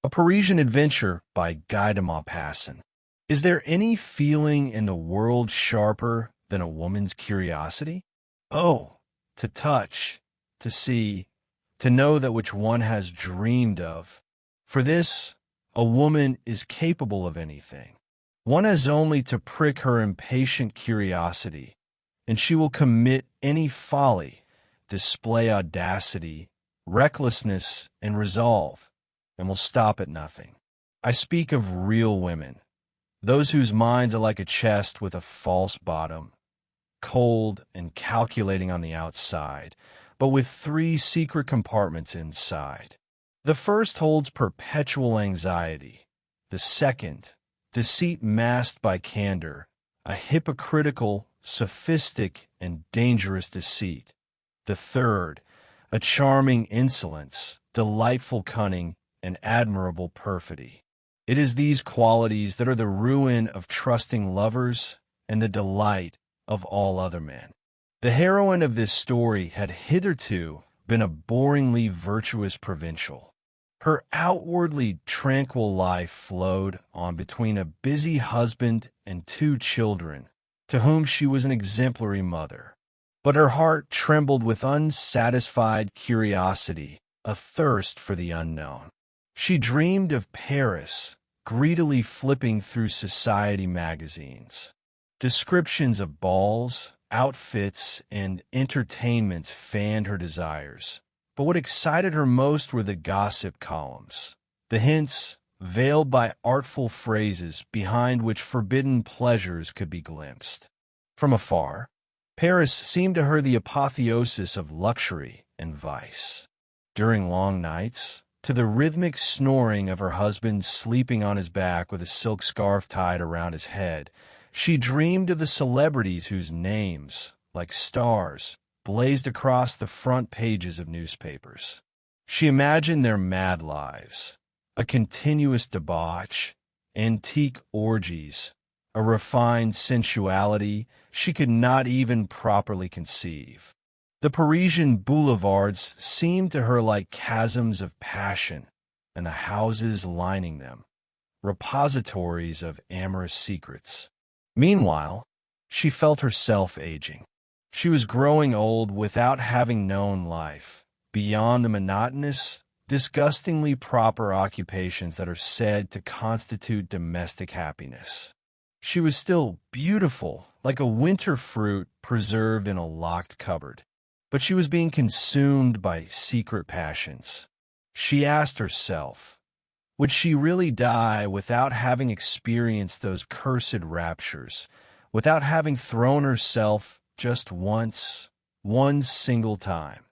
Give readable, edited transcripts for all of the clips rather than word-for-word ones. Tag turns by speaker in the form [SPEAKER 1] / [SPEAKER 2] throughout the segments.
[SPEAKER 1] A Parisian Adventure by Guy de Maupassant. Is there any feeling in the world sharper than a woman's curiosity? Oh, to touch, to see, to know that which one has dreamed of. For this, a woman is capable of anything. One has only to prick her impatient curiosity, and she will commit any folly, display audacity, recklessness, and resolve, and will stop at nothing. I speak of real women, those whose minds are like a chest with a false bottom, cold and calculating on the outside, but with three secret compartments inside. The first holds perpetual anxiety. The second, deceit masked by candor, a hypocritical, sophistic, and dangerous deceit. The third, a charming insolence, delightful cunning, and admirable perfidy. It is these qualities that are the ruin of trusting lovers and the delight of all other men. The heroine of this story had hitherto been a boringly virtuous provincial. Her outwardly tranquil life flowed on between a busy husband and two children, to whom she was an exemplary mother. But her heart trembled with unsatisfied curiosity, a thirst for the unknown. She dreamed of Paris, greedily flipping through society magazines. Descriptions of balls, outfits, and entertainments fanned her desires. But what excited her most were the gossip columns, the hints, veiled by artful phrases behind which forbidden pleasures could be glimpsed. From afar, Paris seemed to her the apotheosis of luxury and vice. During long nights, to the rhythmic snoring of her husband sleeping on his back with a silk scarf tied around his head, she dreamed of the celebrities whose names, like stars, blazed across the front pages of newspapers. She imagined their mad lives, a continuous debauch, antique orgies, a refined sensuality she could not even properly conceive. The Parisian boulevards seemed to her like chasms of passion, and the houses lining them, repositories of amorous secrets. Meanwhile, she felt herself aging. She was growing old without having known life, beyond the monotonous, disgustingly proper occupations that are said to constitute domestic happiness. She was still beautiful, like a winter fruit preserved in a locked cupboard. But she was being consumed by secret passions. She asked herself, would she really die without having experienced those cursed raptures, without having thrown herself just once, one single time,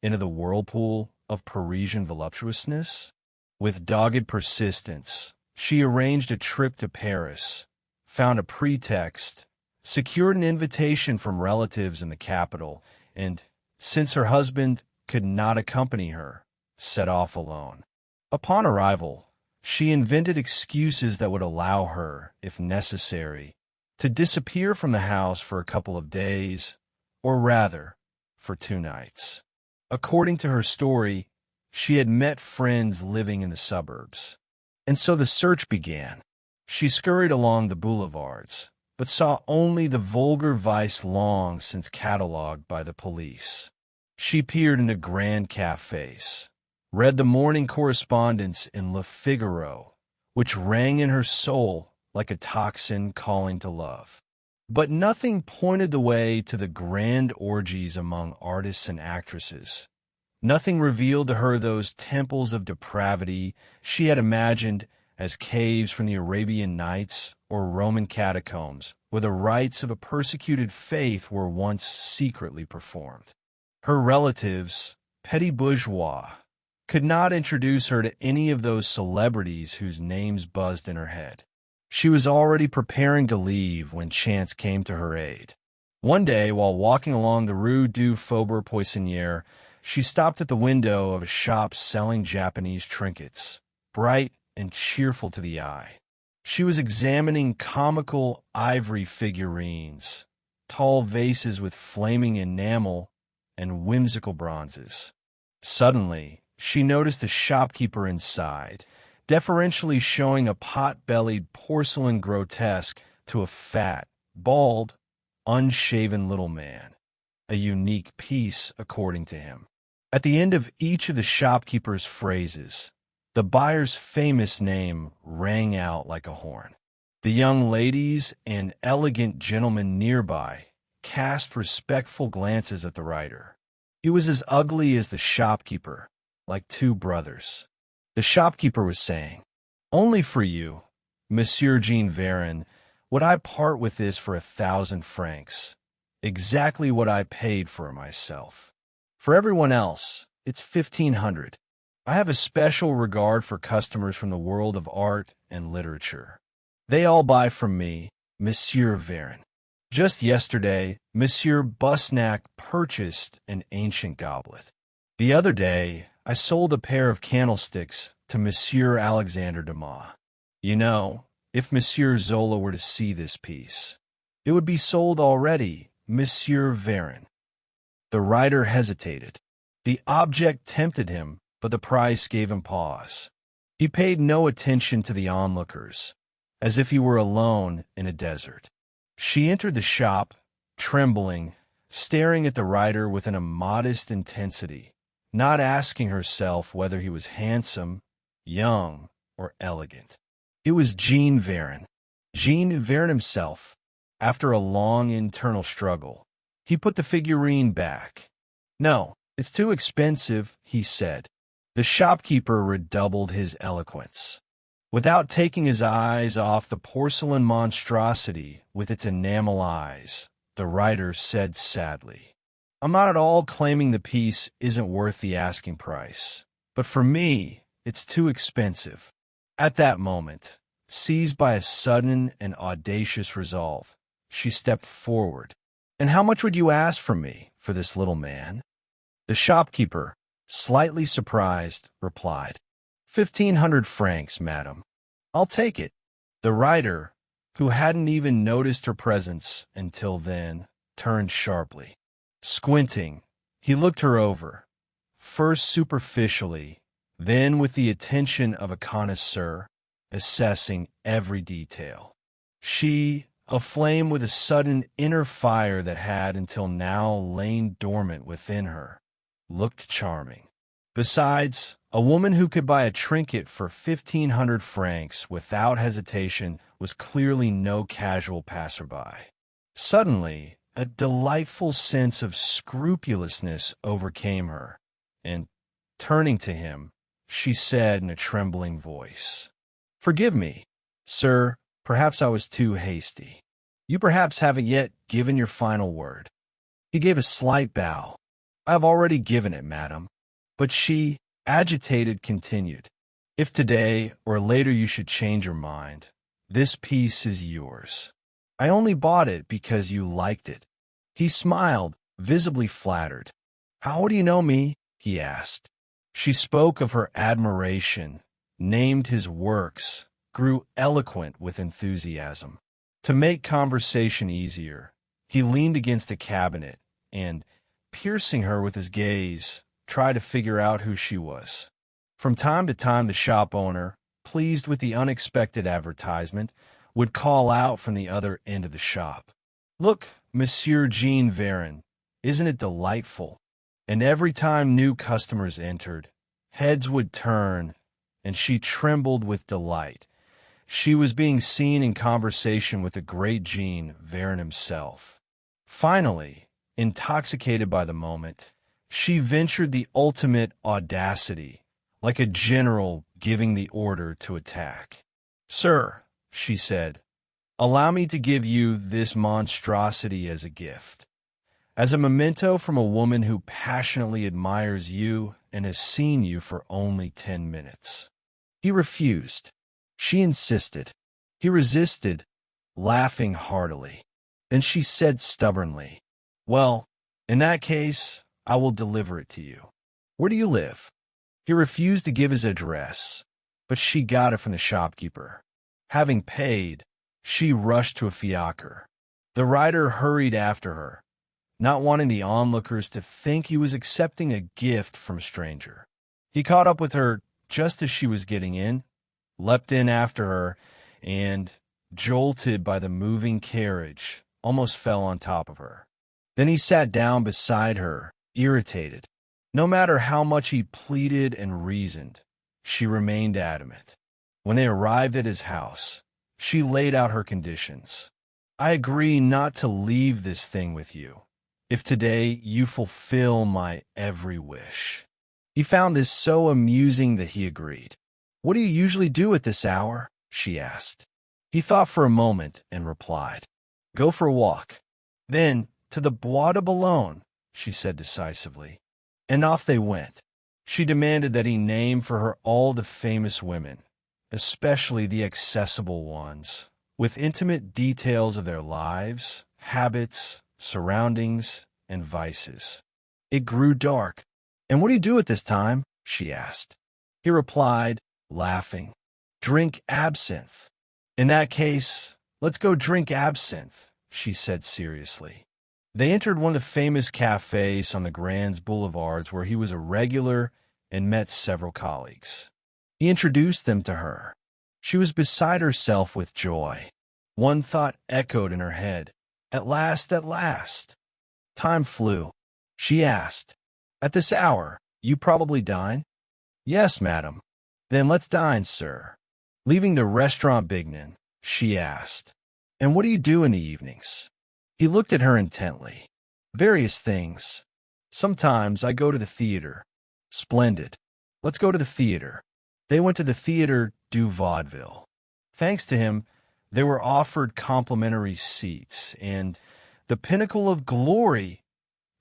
[SPEAKER 1] into the whirlpool of Parisian voluptuousness? With dogged persistence, she arranged a trip to Paris, found a pretext, secured an invitation from relatives in the capital, and, since her husband could not accompany her, set off alone. Upon arrival, she invented excuses that would allow her, if necessary, to disappear from the house for a couple of days, or rather, for 2 nights. According to her story, she had met friends living in the suburbs, and so the search began. She scurried along the boulevards, but saw only the vulgar vice long since catalogued by the police. She peered into grand cafes, read the morning correspondence in Le Figaro, which rang in her soul like a tocsin calling to love. But nothing pointed the way to the grand orgies among artists and actresses. Nothing revealed to her those temples of depravity she had imagined as caves from the Arabian Nights or Roman catacombs, where the rites of a persecuted faith were once secretly performed. Her relatives, petty bourgeois, could not introduce her to any of those celebrities whose names buzzed in her head. She was already preparing to leave when chance came to her aid. One day, while walking along the Rue du Faubourg Poissonnière, she stopped at the window of a shop selling Japanese trinkets, bright and cheerful to the eye. She was examining comical ivory figurines, tall vases with flaming enamel, and whimsical bronzes. Suddenly, she noticed the shopkeeper inside, deferentially showing a pot-bellied porcelain grotesque to a fat, bald, unshaven little man, a unique piece according to him. At the end of each of the shopkeeper's phrases, the buyer's famous name rang out like a horn. The young ladies and elegant gentlemen nearby cast respectful glances at the writer. He was as ugly as the shopkeeper, like two brothers. The shopkeeper was saying, "Only for you, Monsieur Jean Varin, would I part with this for 1,000 francs, exactly what I paid for it myself. For everyone else, it's 1,500. I have a special regard for customers from the world of art and literature. They all buy from me, Monsieur Varin. Just yesterday, Monsieur Busnac purchased an ancient goblet. The other day, I sold a pair of candlesticks to Monsieur Alexander Dumas. You know, if Monsieur Zola were to see this piece, it would be sold already, Monsieur Varin." The writer hesitated. The object tempted him, but the price gave him pause. He paid no attention to the onlookers, as if he were alone in a desert. She entered the shop, trembling, staring at the writer with an immodest intensity, not asking herself whether he was handsome, young, or elegant. It was Jean Varin. Jean Varin himself. After a long internal struggle, he put the figurine back. "No, it's too expensive," he said. The shopkeeper redoubled his eloquence. Without taking his eyes off the porcelain monstrosity with its enamel eyes, the writer said sadly, "I'm not at all claiming the piece isn't worth the asking price, but for me, it's too expensive." At that moment, seized by a sudden and audacious resolve, she stepped forward. "And how much would you ask from me for this little man?" The shopkeeper, slightly surprised, replied, 1,500 francs, madam. I'll take it." The writer, who hadn't even noticed her presence until then, turned sharply. Squinting, he looked her over, first superficially, then with the attention of a connoisseur, assessing every detail. She, aflame with a sudden inner fire that had until now lain dormant within her, looked charming. Besides, a woman who could buy a trinket for 1,500 francs without hesitation was clearly no casual passerby. Suddenly, a delightful sense of scrupulousness overcame her, and, turning to him, she said in a trembling voice, "Forgive me, sir, perhaps I was too hasty. You perhaps haven't yet given your final word." He gave a slight bow. "I have already given it, madam." But she, agitated, continued, "If today or later you should change your mind, this piece is yours. I only bought it because you liked it." He smiled, visibly flattered. "How do you know me?" he asked. She spoke of her admiration, named his works, grew eloquent with enthusiasm. To make conversation easier, he leaned against a cabinet and, piercing her with his gaze, tried to figure out who she was. From time to time, the shop owner, pleased with the unexpected advertisement, would call out from the other end of the shop, "Look, Monsieur Jean Varin, isn't it delightful?" And every time new customers entered, heads would turn, and she trembled with delight. She was being seen in conversation with the great Jean Varin himself. Finally, intoxicated by the moment, she ventured the ultimate audacity, like a general giving the order to attack. "Sir," she said, "allow me to give you this monstrosity as a gift, as a memento from a woman who passionately admires you and has seen you for only 10 minutes. He refused. She insisted. He resisted, laughing heartily. Then she said stubbornly, "Well, in that case, I will deliver it to you. Where do you live?" He refused to give his address, but she got it from the shopkeeper. Having paid, she rushed to a fiacre. The rider hurried after her, not wanting the onlookers to think he was accepting a gift from a stranger. He caught up with her just as she was getting in, leapt in after her, and, jolted by the moving carriage, almost fell on top of her. Then he sat down beside her, irritated. No matter how much he pleaded and reasoned, she remained adamant. When they arrived at his house, she laid out her conditions. I agree not to leave this thing with you, if today you fulfill my every wish. He found this so amusing that he agreed. What do you usually do at this hour? She asked. He thought for a moment and replied, Go for a walk. Then, to the Bois de Boulogne, she said decisively. And off they went. She demanded that he name for her all the famous women, especially the accessible ones, with intimate details of their lives, habits, surroundings, and vices. It grew dark. And what do you do at this time? She asked. He replied, laughing, Drink absinthe. In that case, let's go drink absinthe, she said seriously. They entered one of the famous cafes on the Grand Boulevards where he was a regular and met several colleagues. He introduced them to her. She was beside herself with joy. One thought echoed in her head. At last, at last. Time flew. She asked, At this hour, you probably dine? Yes, madam. Then let's dine, sir. Leaving the restaurant Bignan, she asked, And what do you do in the evenings? He looked at her intently. Various things. Sometimes I go to the theater. Splendid. Let's go to the theater. They went to the Theater du Vaudeville. Thanks to him, they were offered complimentary seats, and the pinnacle of glory,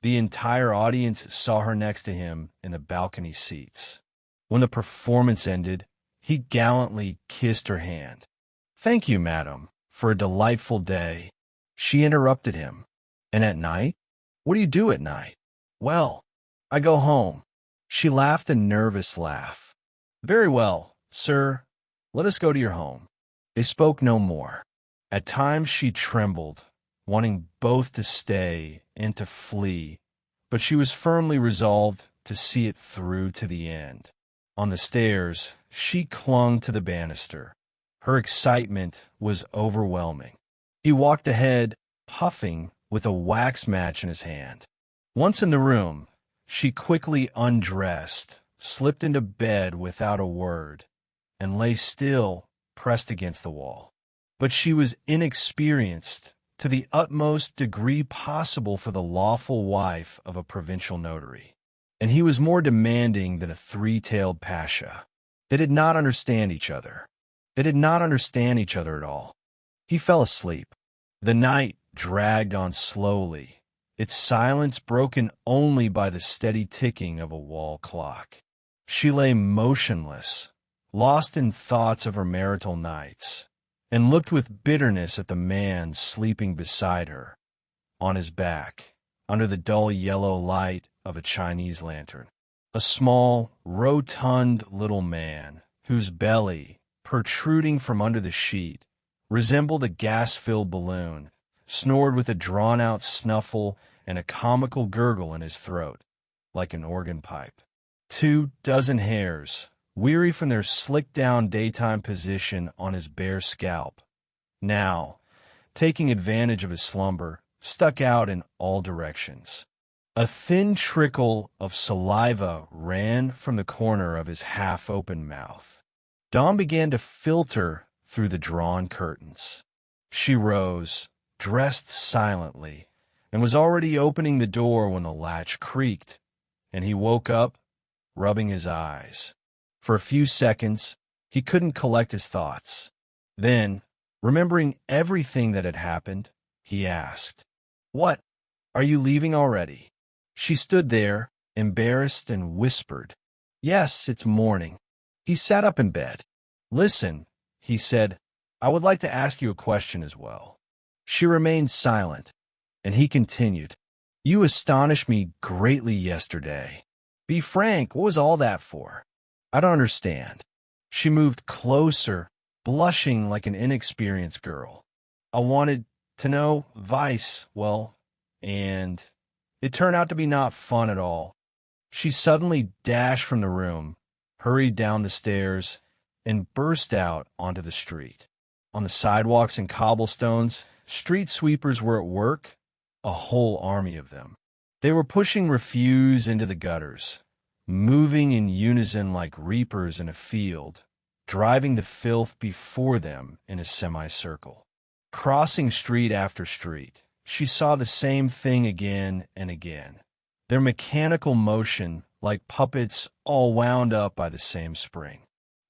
[SPEAKER 1] the entire audience saw her next to him in the balcony seats. When the performance ended, he gallantly kissed her hand. Thank you, madam, for a delightful day. She interrupted him. And at night? What do you do at night? Well, I go home. She laughed a nervous laugh. Very well, sir. Let us go to your home. They spoke no more. At times she trembled, wanting both to stay and to flee, but she was firmly resolved to see it through to the end. On the stairs, she clung to the banister. Her excitement was overwhelming. He walked ahead, puffing, with a wax match in his hand. Once in the room, she quickly undressed, slipped into bed without a word, and lay still, pressed against the wall. But she was inexperienced to the utmost degree possible for the lawful wife of a provincial notary, and he was more demanding than a three-tailed pasha. They did not understand each other. They did not understand each other at all. He fell asleep. The night dragged on slowly, its silence broken only by the steady ticking of a wall clock. She lay motionless, lost in thoughts of her marital nights, and looked with bitterness at the man sleeping beside her, on his back, under the dull yellow light of a Chinese lantern. A small, rotund little man, whose belly, protruding from under the sheet, resembled a gas-filled balloon, snored with a drawn-out snuffle and a comical gurgle in his throat, like an organ pipe. 24 hairs, weary from their slicked-down daytime position on his bare scalp, now, taking advantage of his slumber, stuck out in all directions. A thin trickle of saliva ran from the corner of his half-open mouth. Dawn began to filter through the drawn curtains. She rose, dressed silently, and was already opening the door when the latch creaked, and he woke up, rubbing his eyes. For a few seconds, he couldn't collect his thoughts. Then, remembering everything that had happened, he asked, "What? Are you leaving already?" She stood there, embarrassed, and whispered, "Yes, it's morning." He sat up in bed. "Listen," he said, "I would like to ask you a question as well." She remained silent, and he continued, "You astonished me greatly yesterday. Be frank, what was all that for? I don't understand." She moved closer, blushing like an inexperienced girl. "I wanted to know vice, well, and it turned out to be not fun at all." She suddenly dashed from the room, hurried down the stairs, and burst out onto the street. On the sidewalks and cobblestones, street sweepers were at work, a whole army of them. They were pushing refuse into the gutters, moving in unison like reapers in a field, driving the filth before them in a semicircle. Crossing street after street, she saw the same thing again and again. Their mechanical motion like puppets all wound up by the same spring.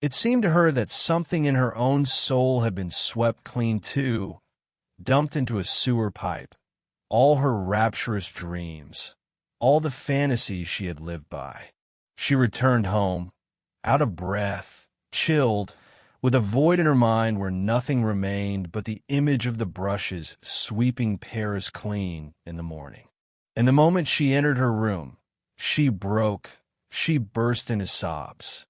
[SPEAKER 1] It seemed to her that something in her own soul had been swept clean too, dumped into a sewer pipe. All her rapturous dreams, all the fantasies she had lived by. She returned home, out of breath, chilled, with a void in her mind where nothing remained but the image of the brushes sweeping Paris clean in the morning. And the moment she entered her room, she burst into sobs.